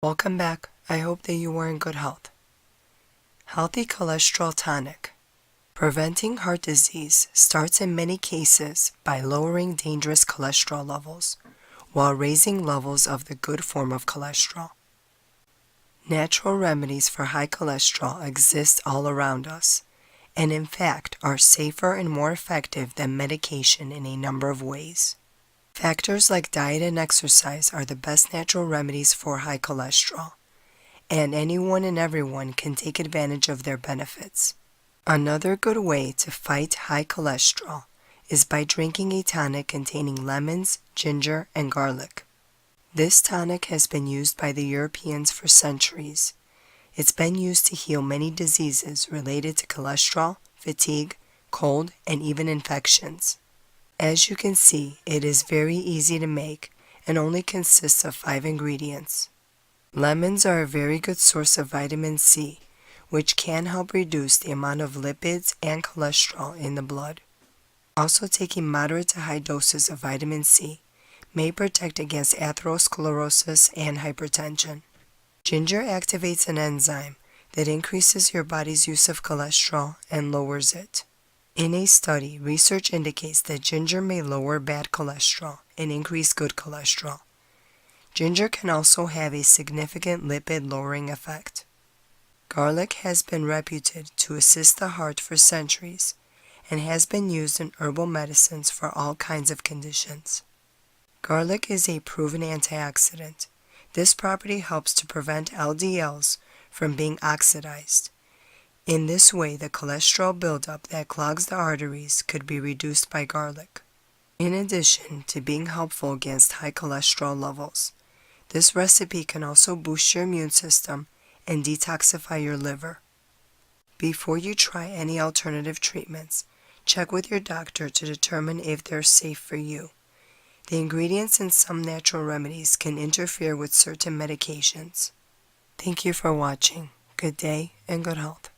Welcome back. I hope that you are in good health. Healthy cholesterol tonic. Preventing heart disease starts in many cases by lowering dangerous cholesterol levels while raising levels of the good form of cholesterol. Natural remedies for high cholesterol exist all around us, and in fact are safer and more effective than medication in a number of ways. Factors like diet and exercise are the best natural remedies for high cholesterol, and anyone and everyone can take advantage of their benefits. Another good way to fight high cholesterol is by drinking a tonic containing lemons, ginger, and garlic. This tonic has been used by the Europeans for centuries. It's been used to heal many diseases related to cholesterol, fatigue, cold, and even infections. As you can see, it is very easy to make and only consists of 5 ingredients. Lemons are a very good source of vitamin C, which can help reduce the amount of lipids and cholesterol in the blood. Also, taking moderate to high doses of vitamin C may protect against atherosclerosis and hypertension. Ginger activates an enzyme that increases your body's use of cholesterol and lowers it. In a study, research indicates that ginger may lower bad cholesterol and increase good cholesterol. Ginger can also have a significant lipid-lowering effect. Garlic has been reputed to assist the heart for centuries and has been used in herbal medicines for all kinds of conditions. Garlic is a proven antioxidant. This property helps to prevent LDLs from being oxidized. In this way, the cholesterol buildup that clogs the arteries could be reduced by garlic. In addition to being helpful against high cholesterol levels, this recipe can also boost your immune system and detoxify your liver. Before you try any alternative treatments, check with your doctor to determine if they're safe for you. The ingredients in some natural remedies can interfere with certain medications. Thank you for watching. Good day and good health.